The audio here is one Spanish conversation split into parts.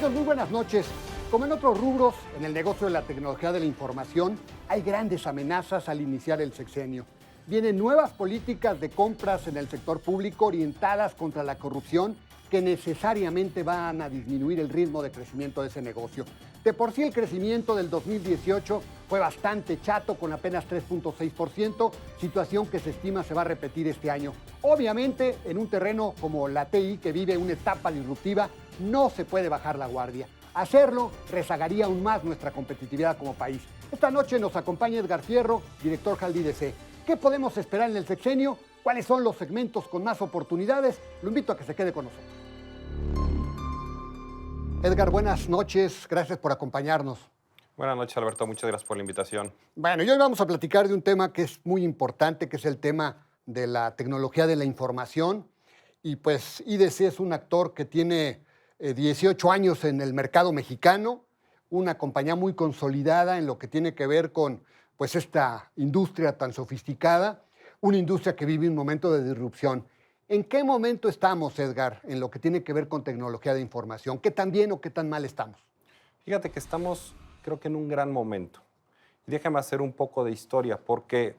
Amigos, muy buenas noches. Como en otros rubros, en el negocio de la tecnología de la información, hay grandes amenazas al iniciar el sexenio. Vienen nuevas políticas de compras en el sector público orientadas contra la corrupción que necesariamente van a disminuir el ritmo de crecimiento de ese negocio. De por sí el crecimiento del 2018 fue bastante chato, con apenas 3.6%, situación que se estima se va a repetir este año. Obviamente, en un terreno como la TI, que vive una etapa disruptiva, no se puede bajar la guardia. Hacerlo rezagaría aún más nuestra competitividad como país. Esta noche nos acompaña Edgar Fierro, director Haldi DC. ¿Qué podemos esperar en el sexenio? ¿Cuáles son los segmentos con más oportunidades? Lo invito a que se quede con nosotros. Edgar, buenas noches. Gracias por acompañarnos. Buenas noches, Alberto. Muchas gracias por la invitación. Bueno, y hoy vamos a platicar de un tema que es muy importante, que es el tema de la tecnología de la información. Y pues IDC es un actor que tiene 18 años en el mercado mexicano, una compañía muy consolidada en lo que tiene que ver con pues esta industria tan sofisticada, una industria que vive un momento de disrupción. ¿En qué momento estamos, Edgar, en lo que tiene que ver con tecnología de información? ¿Qué tan bien o qué tan mal estamos? Fíjate que estamos, creo que en un gran momento. Y déjame hacer un poco de historia, porque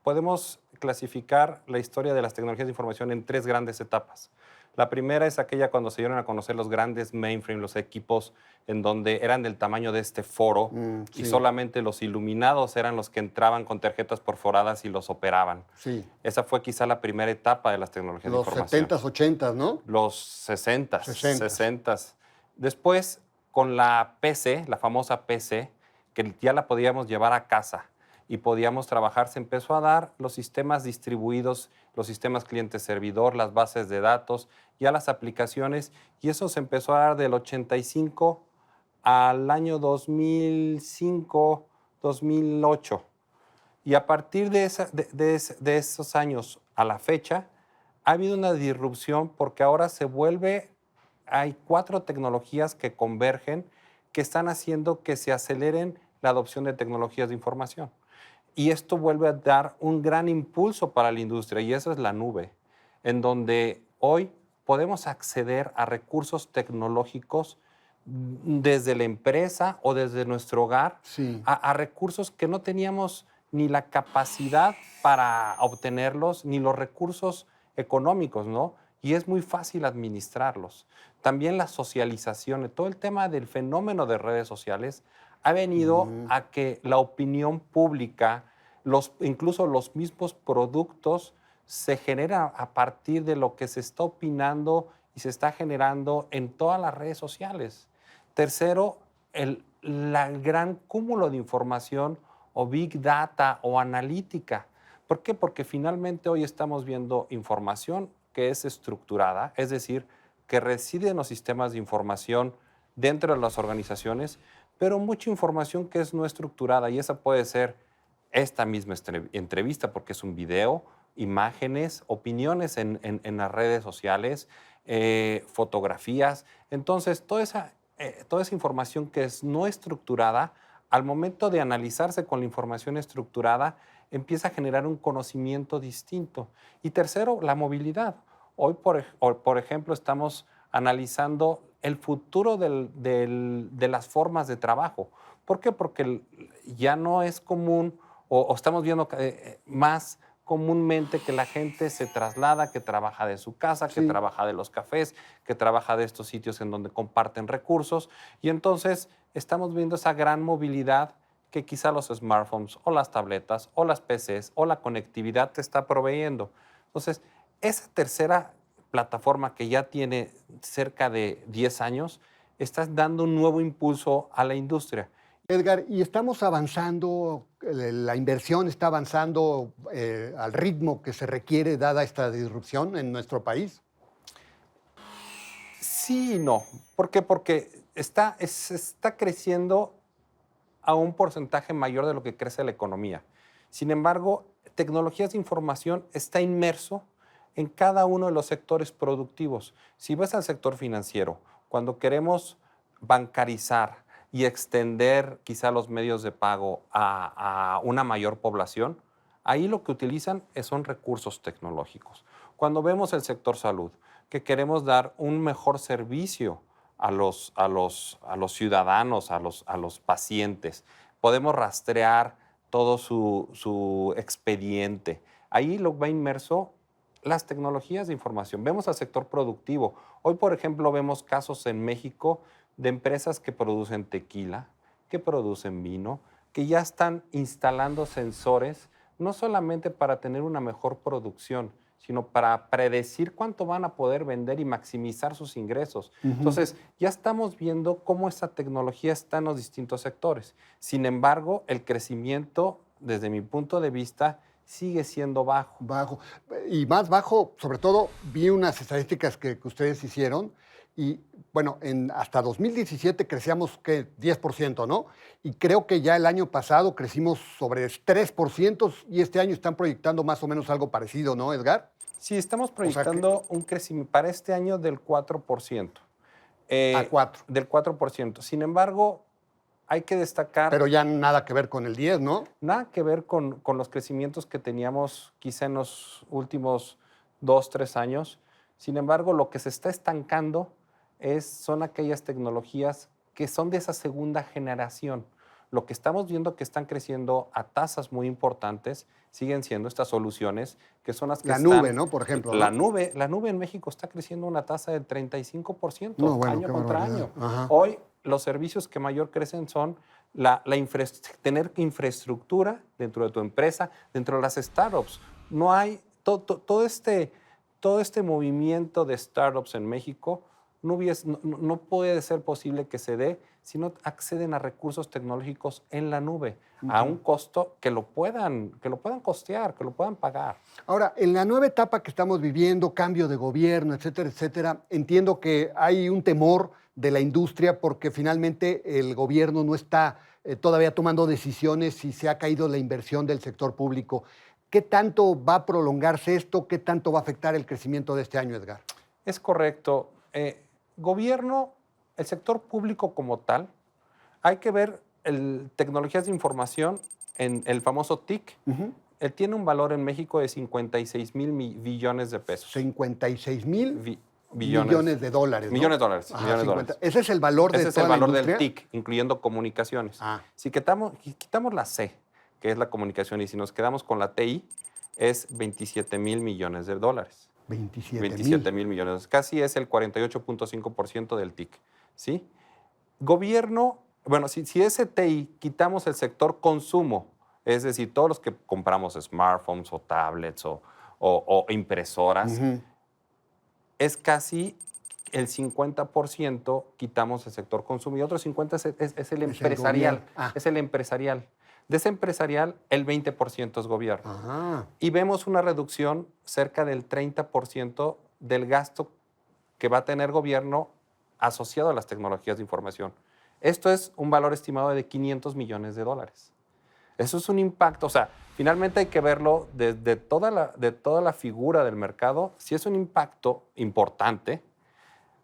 podemos clasificar la historia de las tecnologías de información en tres grandes etapas. La primera es aquella cuando se dieron a conocer los grandes mainframes, los equipos en donde eran del tamaño de este foro Sí. y solamente los iluminados eran los que entraban con tarjetas perforadas y los operaban. Sí. Esa fue quizá la primera etapa de las tecnologías de información. Los 70s, 80s, ¿no? Los 60s, 60s. 60s. Después, con la PC, la famosa PC, que ya la podíamos llevar a casa y podíamos trabajar, se empezó a dar los sistemas distribuidos, los sistemas cliente-servidor, las bases de datos, ya las aplicaciones, y eso se empezó a dar del 85 al año 2005, 2008. Y a partir de esos años a la fecha, ha habido una disrupción porque ahora hay 4 tecnologías que convergen, que están haciendo que se aceleren la adopción de tecnologías de información. Y esto vuelve a dar un gran impulso para la industria, y eso es la nube, en donde hoy podemos acceder a recursos tecnológicos desde la empresa o desde nuestro hogar, Sí. a recursos que no teníamos ni la capacidad para obtenerlos, ni los recursos económicos, ¿no? Y es muy fácil administrarlos. También la socialización, todo el tema del fenómeno de redes sociales ha venido a que la opinión pública, incluso los mismos productos, se generan a partir de lo que se está opinando y se está generando en todas las redes sociales. Tercero, el gran cúmulo de información o big data o analítica. ¿Por qué? Porque finalmente hoy estamos viendo información que es estructurada, es decir, que reside en los sistemas de información dentro de las organizaciones, pero mucha información que es no estructurada, y esa puede ser esta misma entrevista, porque es un video, imágenes, opiniones en las redes sociales, fotografías. Entonces, toda esa información que es no estructurada, al momento de analizarse con la información estructurada, empieza a generar un conocimiento distinto. Y tercero, la movilidad. Hoy, por ejemplo, estamos analizando el futuro de las formas de trabajo. ¿Por qué? Porque ya no es común, o estamos viendo más comúnmente que la gente se traslada, que trabaja de su casa, que trabaja de los cafés, que trabaja de estos sitios en donde comparten recursos. Y entonces estamos viendo esa gran movilidad que quizá los smartphones o las tabletas o las PCs o la conectividad te está proveyendo. Entonces, esa tercera plataforma que ya tiene cerca de 10 años, está dando un nuevo impulso a la industria. Edgar, ¿y estamos avanzando, la inversión está avanzando al ritmo que se requiere dada esta disrupción en nuestro país? Sí y no. ¿Por qué? Porque está creciendo a un porcentaje mayor de lo que crece la economía. Sin embargo, tecnologías de información está inmerso en cada uno de los sectores productivos. Si ves al sector financiero, cuando queremos bancarizar y extender quizá los medios de pago a una mayor población, ahí lo que utilizan son recursos tecnológicos. Cuando vemos el sector salud, que queremos dar un mejor servicio a los ciudadanos, a los pacientes. Podemos rastrear todo su expediente. Ahí lo va inmerso las tecnologías de información. Vemos al sector productivo. Hoy, por ejemplo, vemos casos en México de empresas que producen tequila, que producen vino, que ya están instalando sensores, no solamente para tener una mejor producción, sino para predecir cuánto van a poder vender y maximizar sus ingresos. Entonces, ya estamos viendo cómo esta tecnología está en los distintos sectores. Sin embargo, el crecimiento, desde mi punto de vista, sigue siendo bajo. Bajo. Y más bajo, sobre todo, vi unas estadísticas que ustedes hicieron y, bueno, hasta 2017 crecíamos, ¿qué? 10%, ¿no? Y creo que ya el año pasado crecimos sobre 3% y este año están proyectando más o menos algo parecido, ¿no, Edgar? Sí, estamos proyectando un crecimiento para este año del 4%. A 4. Del 4%. Sin embargo, hay que destacar... Pero ya nada que ver con el 10, ¿no? Nada que ver con los crecimientos que teníamos quizá en los últimos 2, 3 años. Sin embargo, lo que se está estancando son aquellas tecnologías que son de esa segunda generación. Lo que estamos viendo que están creciendo a tasas muy importantes siguen siendo estas soluciones que son las que La están... nube, ¿no? Por ejemplo. La ¿no? nube en México está creciendo a una tasa del 35% No, bueno, año qué contra barbaridad. año. Ajá. Hoy los servicios que mayor crecen son tener infraestructura dentro de tu empresa, dentro de las startups. No hay todo este movimiento de startups en México no puede ser posible que se dé si no acceden a recursos tecnológicos en la nube, a un costo que lo puedan costear, que lo puedan pagar. Ahora, en la nueva etapa que estamos viviendo, cambio de gobierno, etcétera, entiendo que hay un temor de la industria porque finalmente el gobierno no está todavía tomando decisiones y se ha caído la inversión del sector público. ¿Qué tanto va a prolongarse esto? ¿Qué tanto va a afectar el crecimiento de este año, Edgar? Es correcto. Gobierno, el sector público como tal, hay que ver tecnologías de información en el famoso TIC. Él tiene un valor en México de 56,000 billones de pesos. 56,000 millones de dólares. ¿no? Millones de dólares. Ajá, millones de dólares. Ese es el valor de Ese es toda el la valor industria. del TIC, incluyendo comunicaciones. Si quitamos la C, que es la comunicación, y si nos quedamos con la TI, es 27,000 millones de dólares. 27,000 millones. Casi es el 48.5% del TIC. ¿Sí? Gobierno, bueno, si ese TI quitamos el sector consumo, es decir, todos los que compramos smartphones o tablets o impresoras, es casi el 50% quitamos el sector consumo y otro 50% es el empresarial. Es el empresarial. De ese empresarial, el 20% es gobierno. Ajá. Y vemos una reducción cerca del 30% del gasto que va a tener gobierno asociado a las tecnologías de información. Esto es un valor estimado de 500 millones de dólares. Eso es un impacto, o sea, finalmente hay que verlo de toda la figura del mercado, sí es un impacto importante,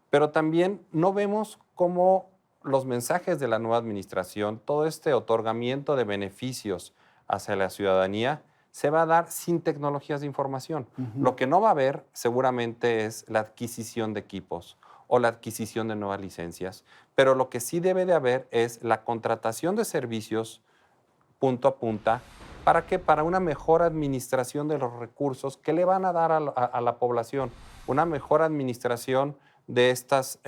pero también no vemos cómo los mensajes de la nueva administración, todo este otorgamiento de beneficios hacia la ciudadanía, se va a dar sin tecnologías de información. Lo que no va a haber seguramente es la adquisición de equipos o la adquisición de nuevas licencias, pero lo que sí debe de haber es la contratación de servicios punto a punta. ¿Para qué? Para una mejor administración de los recursos que le van a dar a la población, una mejor administración de estas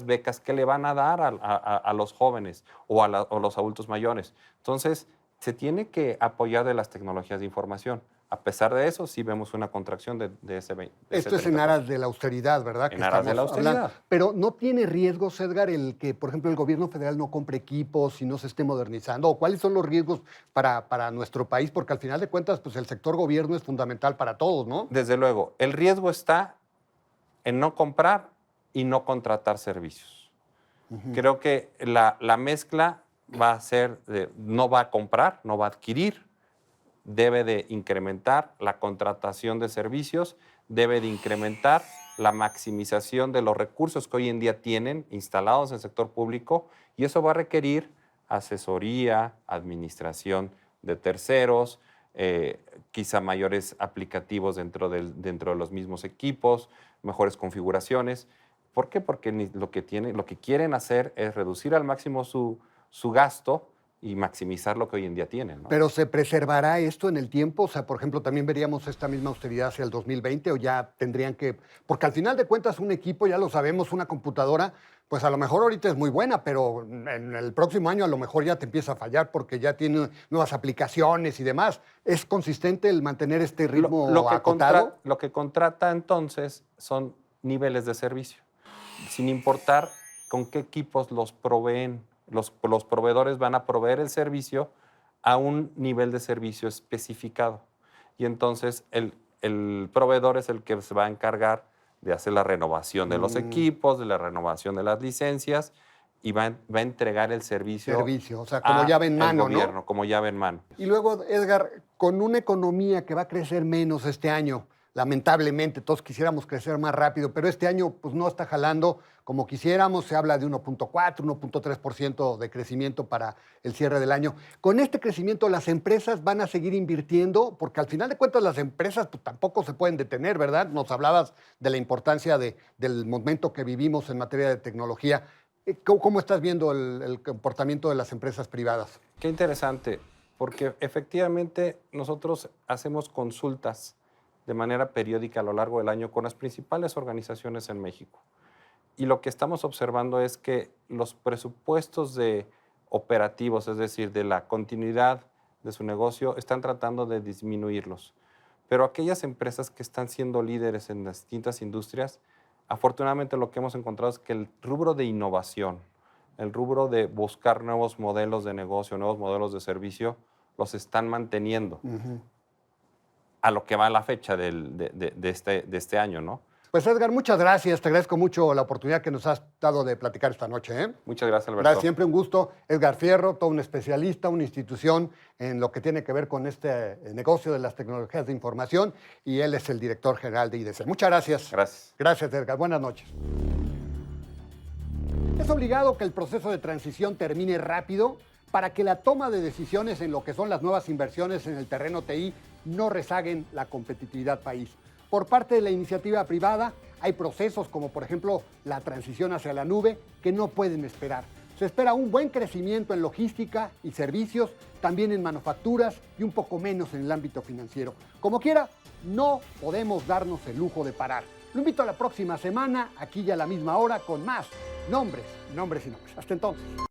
becas que le van a dar a los jóvenes o a los adultos mayores. Entonces, se tiene que apoyar de las tecnologías de información. A pesar de eso, sí vemos una contracción de ese 20%. Esto es en aras de la austeridad, ¿verdad? En aras de la austeridad. Hablando. Pero ¿no tiene riesgos, Edgar, el que, por ejemplo, el gobierno federal no compre equipos y no se esté modernizando? ¿O cuáles son los riesgos para nuestro país? Porque al final de cuentas, pues el sector gobierno es fundamental para todos, ¿no? Desde luego. El riesgo está en no comprar y no contratar servicios. Creo que la mezcla va a ser no va a comprar, no va a adquirir, debe de incrementar la contratación de servicios, debe de incrementar la maximización de los recursos que hoy en día tienen instalados en el sector público y eso va a requerir asesoría, administración de terceros, quizá mayores aplicativos dentro de los mismos equipos, mejores configuraciones. ¿Por qué? Porque lo que quieren hacer es reducir al máximo su gasto y maximizar lo que hoy en día tienen, ¿no? ¿Pero se preservará esto en el tiempo? O sea, por ejemplo, ¿también veríamos esta misma austeridad hacia el 2020 o ya tendrían que...? Porque al final de cuentas un equipo, ya lo sabemos, una computadora, pues a lo mejor ahorita es muy buena, pero en el próximo año a lo mejor ya te empieza a fallar porque ya tiene nuevas aplicaciones y demás. ¿Es consistente el mantener este ritmo acotado? Lo que contrata entonces son niveles de servicio, sin importar con qué equipos los proveen. Los proveedores van a proveer el servicio a un nivel de servicio especificado. Y entonces el proveedor es el que se va a encargar de hacer la renovación de los equipos, de la renovación de las licencias y va a entregar el servicio. O sea, como llave en mano, gobierno, ¿no? como llave en mano. Y luego, Edgar, con una economía que va a crecer menos este año, lamentablemente todos quisiéramos crecer más rápido, pero este año pues no está jalando como quisiéramos, se habla de 1.4, 1.3% de crecimiento para el cierre del año. Con este crecimiento las empresas van a seguir invirtiendo, porque al final de cuentas las empresas pues, tampoco se pueden detener, ¿verdad? Nos hablabas de la importancia del momento que vivimos en materia de tecnología. ¿Cómo estás viendo el comportamiento de las empresas privadas? Qué interesante, porque efectivamente nosotros hacemos consultas de manera periódica a lo largo del año con las principales organizaciones en México. Y lo que estamos observando es que los presupuestos de operativos, es decir, de la continuidad de su negocio, están tratando de disminuirlos. Pero aquellas empresas que están siendo líderes en las distintas industrias, afortunadamente lo que hemos encontrado es que el rubro de innovación, el rubro de buscar nuevos modelos de negocio, nuevos modelos de servicio, los están manteniendo. A lo que va la fecha de este año, ¿no? Pues Edgar, muchas gracias. Te agradezco mucho la oportunidad que nos has dado de platicar esta noche, ¿eh? Muchas gracias, Alberto. Gracias, siempre un gusto. Edgar Fierro, todo un especialista, una institución en lo que tiene que ver con este negocio de las tecnologías de información y él es el director general de IDC. Muchas gracias. Gracias. Gracias, Edgar. Buenas noches. Es obligado que el proceso de transición termine rápido para que la toma de decisiones en lo que son las nuevas inversiones en el terreno TI no rezaguen la competitividad país. Por parte de la iniciativa privada hay procesos como por ejemplo la transición hacia la nube que no pueden esperar. Se espera un buen crecimiento en logística y servicios, también en manufacturas y un poco menos en el ámbito financiero. Como quiera, no podemos darnos el lujo de parar. Lo invito a la próxima semana, aquí ya a la misma hora, con más nombres y nombres. Hasta entonces.